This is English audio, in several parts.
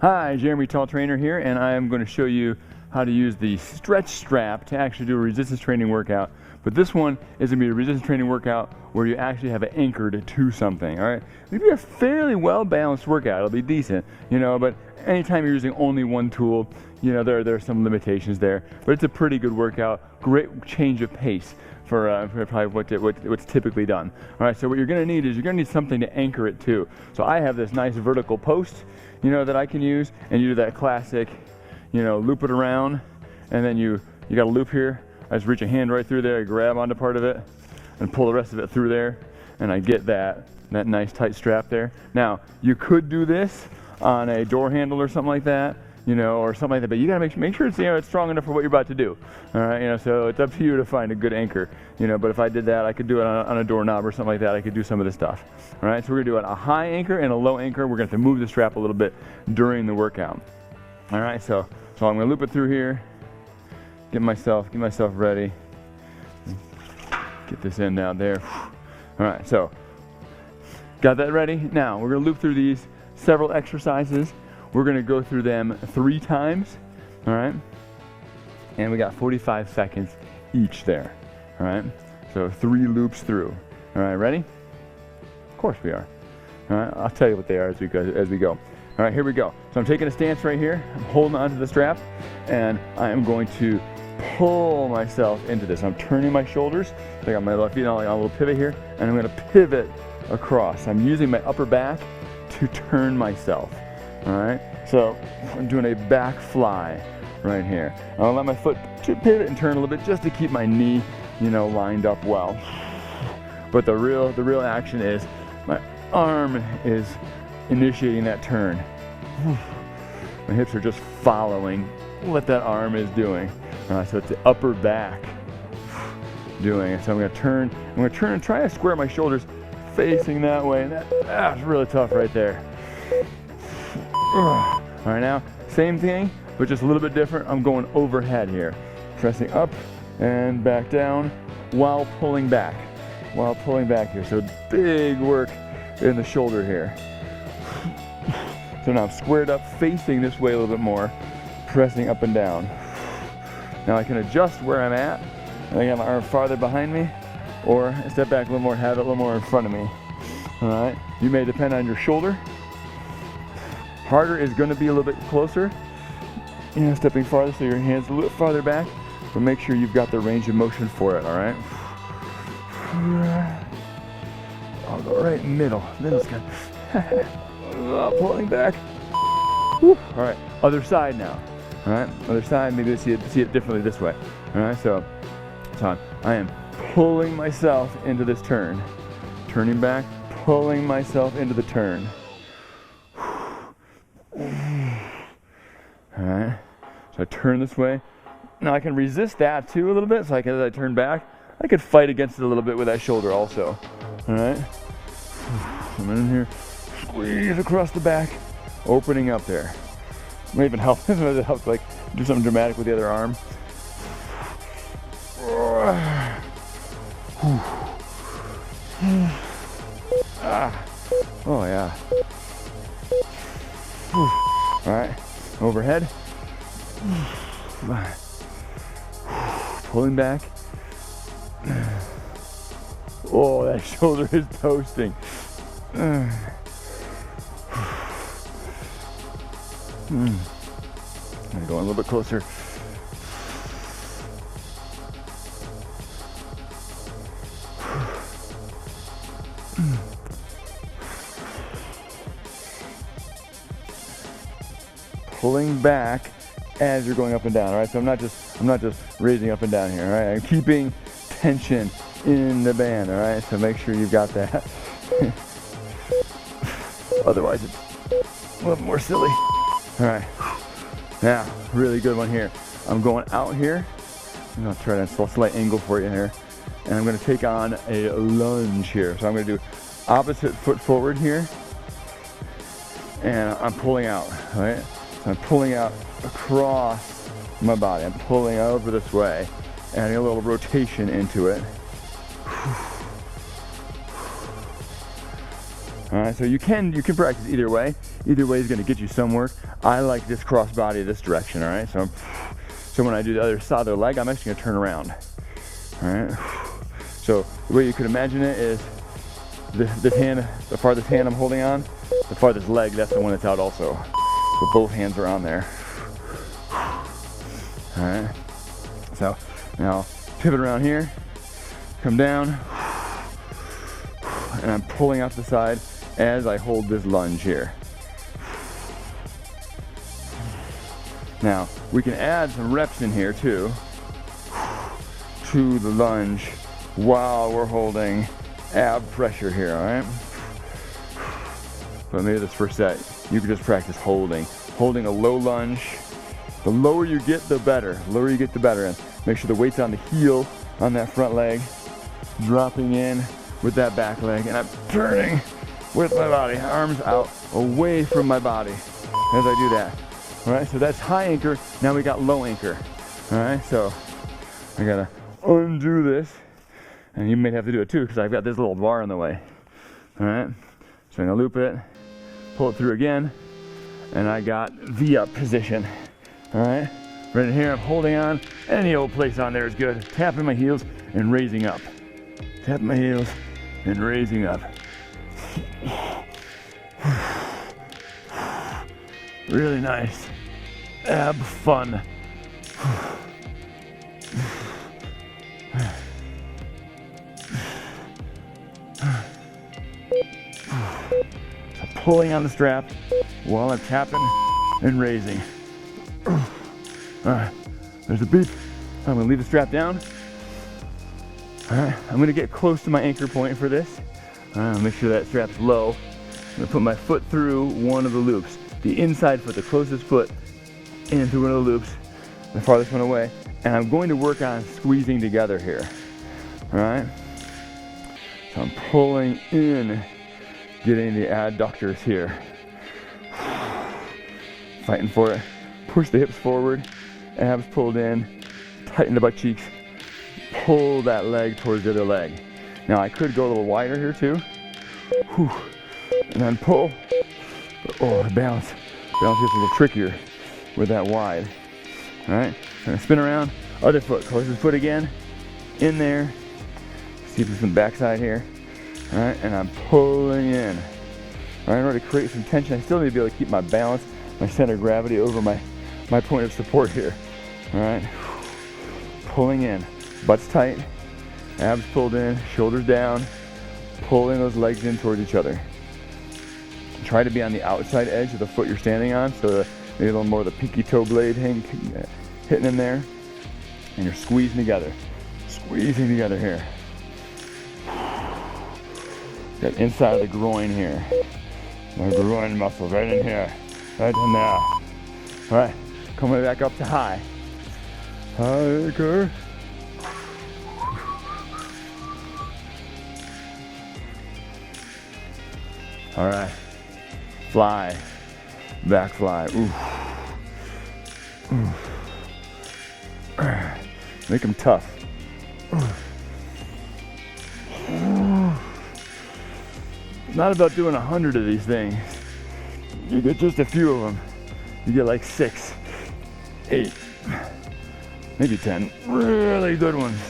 Hi, Jeremy Tall Trainer here, and I am going to show you how to use the stretch strap to actually do a resistance training workout. But this one is going to be a resistance training workout where you actually have it anchored to something, all right? It'll be a fairly well-balanced workout. It'll be decent, but anytime you're using only one tool, there are some limitations there. But it's a pretty good workout, great change of pace for probably what's typically done. All right, so what you're going to need is you're going to need something to anchor it to. So I have this nice vertical post, that I can use, and you do that classic, loop it around, and then you got a loop here. I just reach a hand right through there, I grab onto part of it, and pull the rest of it through there, and I get that nice tight strap there. Now, you could do this on a door handle or something like that, or something like that, but you gotta make sure it's it's strong enough for what you're about to do. All right, so it's up to you to find a good anchor. But if I did that, I could do it on a doorknob or something like that. I could do some of this stuff. All right, so we're gonna do a high anchor and a low anchor. We're gonna have to move the strap a little bit during the workout. All right, so I'm gonna loop it through here, get myself ready, get this end out there. All right, so got that ready. Now we're gonna loop through these several exercises. We're going to go through them 3 times, all right? And we got 45 seconds each there, all right? So 3 loops through. All right, ready? Of course we are. All right, I'll tell you what they are as we go. All right, here we go. So I'm taking a stance right here. I'm holding onto the strap, and I am going to pull myself into this. I'm turning my shoulders. I got my left feet on a little pivot here, and I'm going to pivot across. I'm using my upper back to turn myself. All right, so I'm doing a back fly right here. I'll let my foot pivot and turn a little bit just to keep my knee, lined up well. But the real action is my arm is initiating that turn. My hips are just following what that arm is doing. So it's the upper back doing it. So I'm going to turn and try to square my shoulders facing that way. And that's really tough right there. All right, now same thing, but just a little bit different. I'm going overhead here, pressing up and back down while pulling back here. So big work in the shoulder here. So now I'm squared up, facing this way a little bit more, pressing up and down. Now I can adjust where I'm at, and I got my arm farther behind me, or step back a little more, have it a little more in front of me. All right, you may depend on your shoulder. Harder is going to be a little bit closer, stepping farther, so your hands a little farther back, but make sure you've got the range of motion for it, all right? I'll go right in middle. Middle's good. Pulling back. All right, other side now. All right, other side, maybe see it differently this way. All right, so I am pulling myself into this turn, turning back, pulling myself into the turn. All right, so I turn this way. Now I can resist that too a little bit, so as I turn back, I could fight against it a little bit with that shoulder also. All right, I'm in here, squeeze across the back, opening up there. Might even help, it helps like do something dramatic with the other arm. Oh yeah. All right, overhead, pulling back. Oh, that shoulder is toasting. Going a little bit closer. Pulling back as you're going up and down. All right, so I'm not just raising up and down here. All right, I'm keeping tension in the band. All right, so make sure you've got that. Otherwise, it's a little more silly. All right, now really good one here. I'm going out here. I'm gonna try that slight angle for you here, and I'm gonna take on a lunge here. So I'm gonna do opposite foot forward here, and I'm pulling out. All right. So I'm pulling out across my body. I'm pulling over this way, adding a little rotation into it. All right, so you can practice either way. Either way is going to get you some work. I like this cross body this direction. All right, so when I do the other side of the leg, I'm actually going to turn around. All right, so the way you could imagine it is this hand, the farthest hand I'm holding on, the farthest leg, that's the one that's out also. So both hands are on there. All right, so now pivot around here, come down, and I'm pulling out the side as I hold this lunge here. Now, we can add some reps in here too, to the lunge while we're holding ab pressure here, all right? But maybe this first set, you can just practice holding a low lunge. The lower you get, the better. The lower you get, the better. And make sure the weight's on the heel, on that front leg, dropping in with that back leg, and I'm turning with my body, arms out, away from my body as I do that. All right, so that's high anchor. Now we got low anchor. All right, so I gotta undo this, and you may have to do it too because I've got this little bar in the way. All right, so I'm gonna loop it, pull it through again, and I got V-up position. All right, right in here, I'm holding on. Any old place on there is good. Tapping my heels and raising up. Tapping my heels and raising up. Really nice. Ab fun. So pulling on the strap while I'm tapping and raising. Alright, there's a beep. I'm gonna leave the strap down. Alright, I'm gonna get close to my anchor point for this. Alright, make sure that strap's low. I'm gonna put my foot through one of the loops. The inside foot, the closest foot, in through one of the loops, the farthest one away. And I'm going to work on squeezing together here. Alright? So I'm pulling in, getting the adductors here. Fighting for it. Push the hips forward, abs pulled in, tighten the butt cheeks, pull that leg towards the other leg. Now I could go a little wider here too. Whew. And then pull. Oh, balance. Balance gets a little trickier with that wide. All right, so I'm gonna spin around, other foot, closest foot again, in there. See if there's some backside here. All right, and I'm pulling in. All right, in order to create some tension, I still need to be able to keep my balance, my center of gravity over my point of support here. All right, pulling in, butt's tight, abs pulled in, shoulders down, pulling those legs in towards each other. Try to be on the outside edge of the foot you're standing on, so maybe a little more of the pinky toe blade hitting in there, and you're squeezing together here. Got inside of the groin here, my groin muscle right in here, right in there. All right, coming back up to high. High anchor. All right, fly, back fly. Ooh. Ooh. Make them tough. It's not about doing 100 of these things. You get just a few of them. You get like 6, 8, maybe 10 really good ones.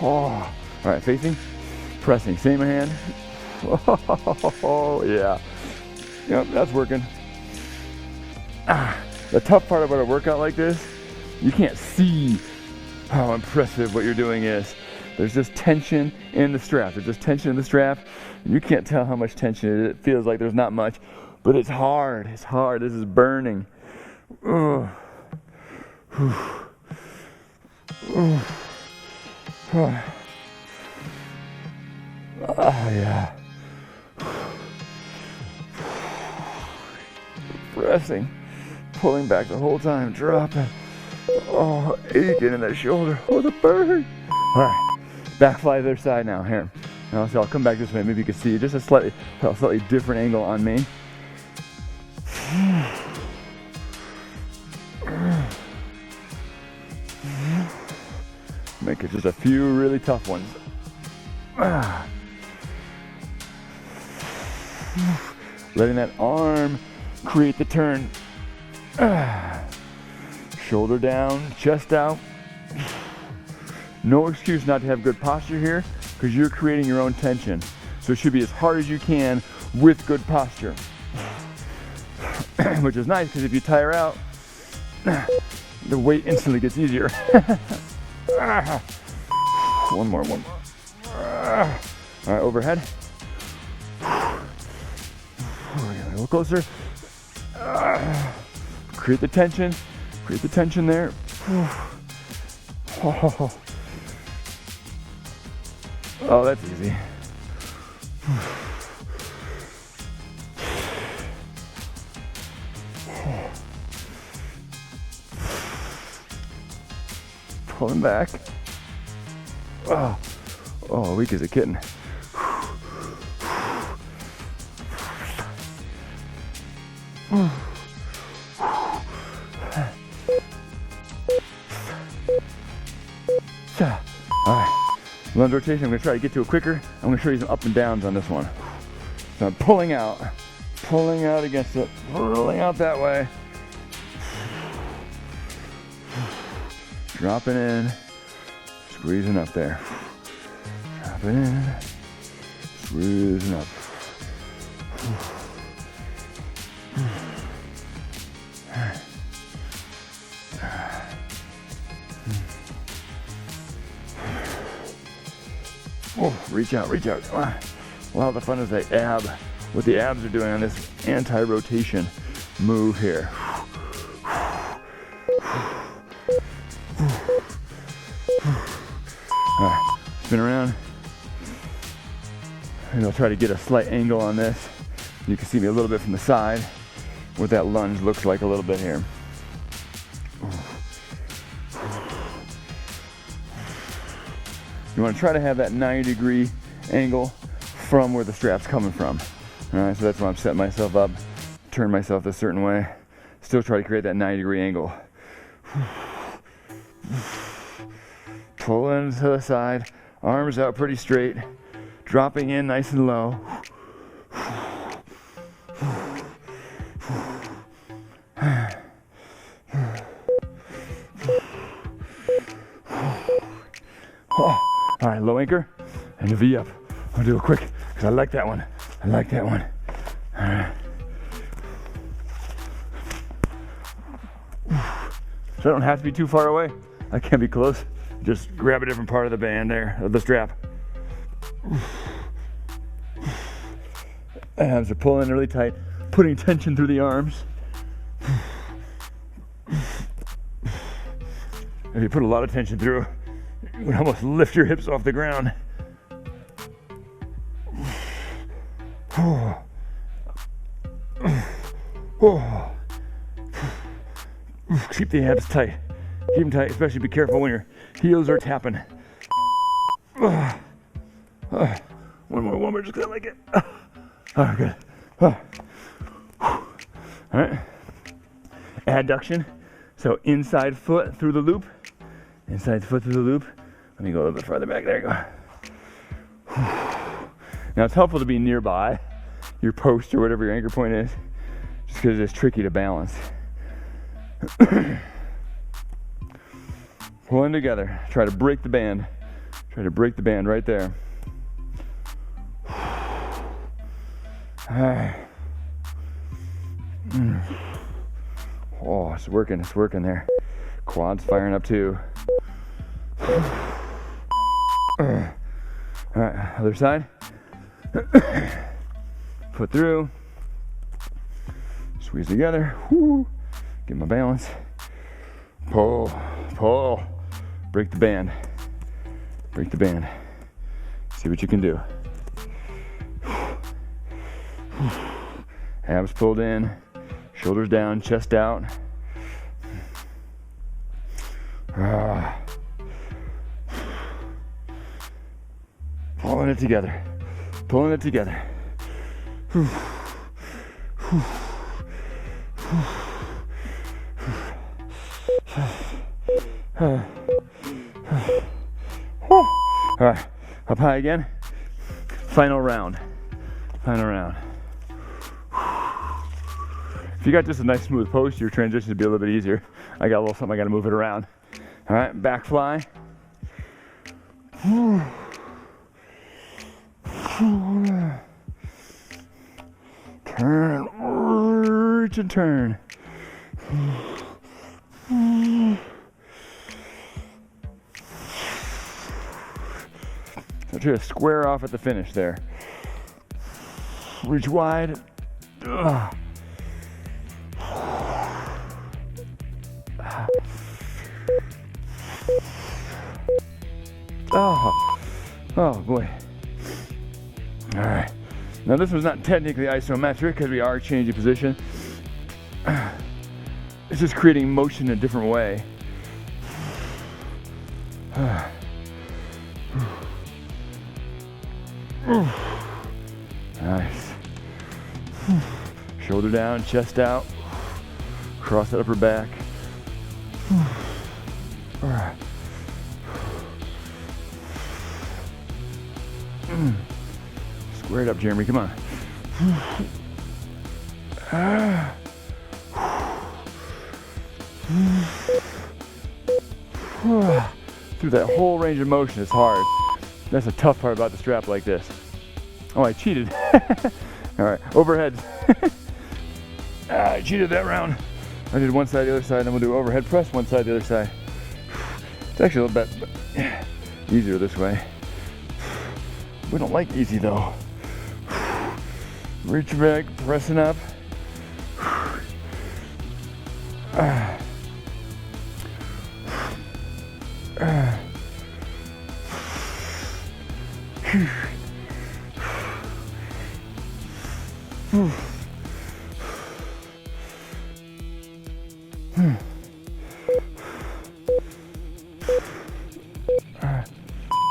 Oh. All right, facing, pressing, same hand. Oh yeah, yep, that's working. The tough part about a workout like this, you can't see how impressive what you're doing is. There's just tension in the strap. There's just tension in the strap. And you can't tell how much tension it is. It feels like there's not much, but it's hard. It's hard. This is burning. Oh yeah. Pressing, pulling back the whole time, dropping. Oh, aching in that shoulder. Oh, the burn. All right, back fly to the other side now. Here. Now, so I'll come back this way. Maybe you can see just a slightly different angle on me. Make it just a few really tough ones. Letting that arm create the turn. Shoulder down, chest out. No excuse not to have good posture here, because you're creating your own tension. So it should be as hard as you can with good posture. Which is nice, because if you tire out, the weight instantly gets easier. One more. All right, overhead. A little closer. Create the tension there. Oh, that's easy. Pulling back. Oh, weak as a kitten. Alright, lunge rotation. I'm going to try to get to it quicker. I'm going to show you some up and downs on this one. So I'm pulling out against it, pulling out that way. Dropping in, squeezing up there. Dropping in, squeezing up. Oh, reach out. Come on. Wow, the fun is the ab. What the abs are doing on this anti-rotation move here. All right, spin around. And I'll try to get a slight angle on this. You can see me a little bit from the side, what that lunge looks like a little bit here. You want to try to have that 90-degree angle from where the strap's coming from. All right, so that's why I'm setting myself up, turn myself a certain way. Still try to create that 90-degree angle. Pulling to the side, arms out pretty straight, dropping in nice and low. All right, low anchor and a V up. I'll do it quick because I like that one. All right. So I don't have to be too far away. I can be close. Just grab a different part of the band there, of the strap. Abs are pulling really tight, putting tension through the arms. If you put a lot of tension through, you would almost lift your hips off the ground. Keep the abs tight. Keep them tight, especially be careful when your heels are tapping. One more, just because I like it. Good. All right. Adduction. So inside foot through the loop. Let me go a little bit farther back. There you go. Now it's helpful to be nearby your post or whatever your anchor point is, just because it's tricky to balance. Pulling together. Try to break the band. Right there. Oh, it's working there. Quads firing up too. All right, other side. Foot through. Squeeze together. Woo. Get my balance. Pull. Break the band. See what you can do. Abs pulled in, shoulders down, chest out. Pulling it together. All right, up high again. Final round. Final round. If you got just a nice smooth post, your transition would be a little bit easier. I got a little something, I gotta move it around. All right, back fly. Turn, reach and turn. So try to square off at the finish there. Reach wide. Ugh. Oh boy. All right. Now this was not technically isometric because we are changing position. It's just creating motion in a different way. Nice. Shoulder down, chest out. Cross that upper back. Square it up, Jeremy, come on. Through that whole range of motion is hard. That's the tough part about the strap like this. Oh, I cheated. All right, overhead. I cheated that round. I did one side, the other side, and then we'll do overhead press, one side, the other side. It's actually a little bit easier this way. We don't like easy though. Reach back, pressing up.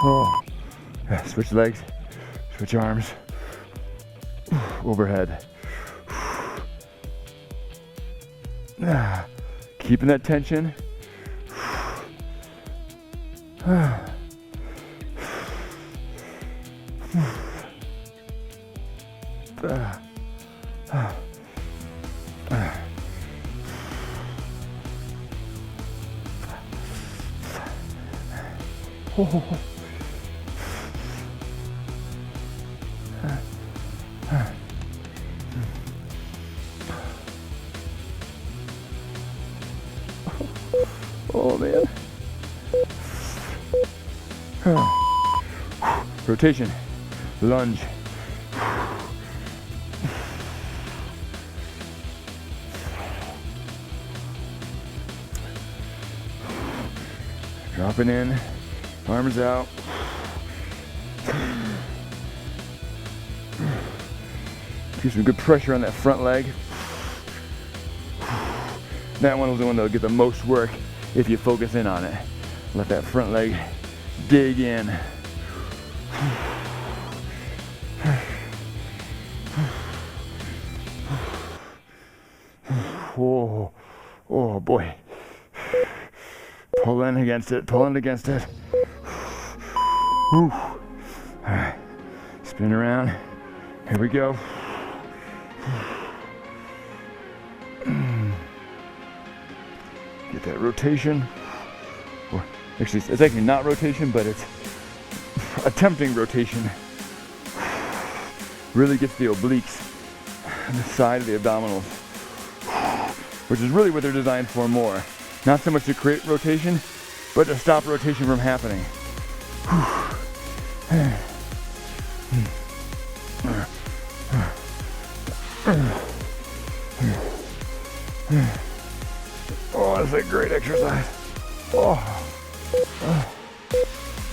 Oh. Switch legs, switch arms, overhead. Keeping that tension. Oh man. Rotation, lunge. Dropping in, arms out. Keep some good pressure on that front leg. That one was the one that'll get the most work if you focus in on it. Let that front leg dig in. Oh, oh boy. Pull in against it, pull in against it. All right, spin around. Here we go. Get that rotation. Or actually, it's actually not rotation, but it's attempting rotation. Really gets the obliques and the side of the abdominals, which is really what they're designed for more. Not so much to create rotation, but to stop rotation from happening. Oh, that's a great exercise. Oh.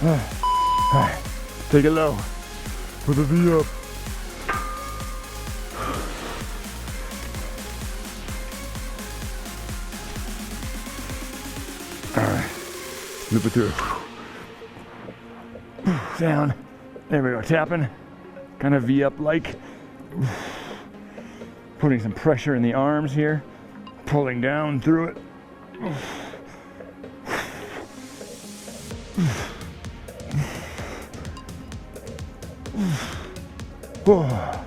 All right. Take it low. Put the V up. All right. Loop it through. Down. There we go. Tapping. Kind of V up like. Putting some pressure in the arms here. Pulling down through it. Oh.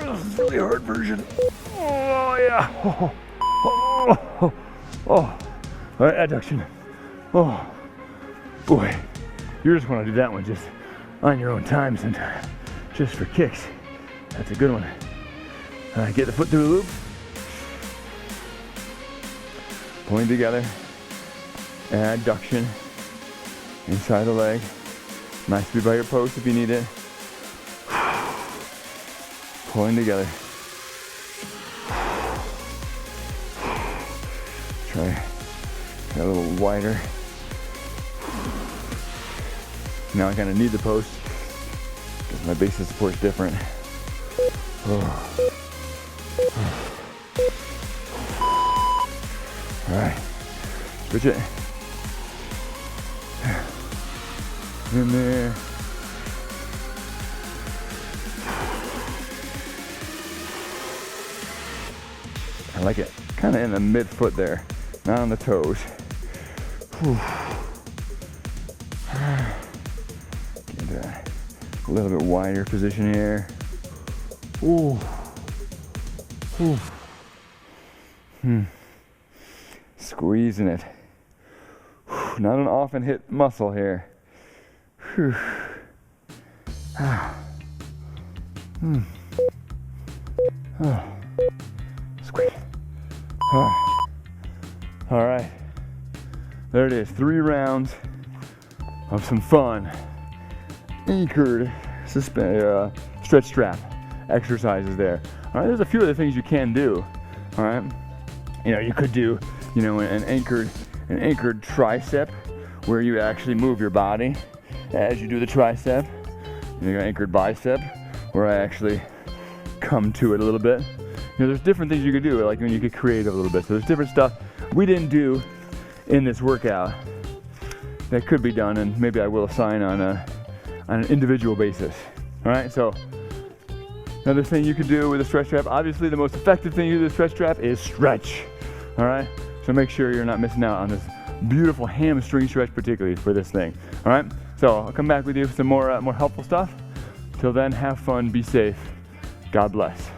This is a really hard version. Oh yeah. Oh, oh, oh, oh. All right, adduction. Oh boy, you just want to do that one just on your own time sometime, just for kicks. That's a good one. All right, get the foot through the loop. Pulling together. Adduction. Inside the leg. Nice to be by your post if you need it. Pulling together. Try a little wider. Now I kind of need the post because my base of support is different. Oh. All right, switch it. In there. I like it. Kind of in the midfoot there, not on the toes. Whew. Get into a little bit wider position here. Ooh. Ooh. Squeezing it. Not an often hit muscle here. Squeeze. All right, there it is. 3 rounds of some fun anchored stretch strap exercises there. All right, there's a few other things you can do. All right, you could do, an anchored tricep where you actually move your body as you do the tricep. You got anchored bicep where I actually come to it a little bit. There's different things you could do, like when you get creative a little bit. So there's different stuff we didn't do in this workout that could be done, and maybe I will assign on an individual basis. All right, so another thing you could do with a stretch strap, obviously the most effective thing you do with a stretch strap is stretch. All right, so make sure you're not missing out on this beautiful hamstring stretch, particularly for this thing. All right, so I'll come back with you with some more helpful stuff. Till then, have fun, be safe, God bless.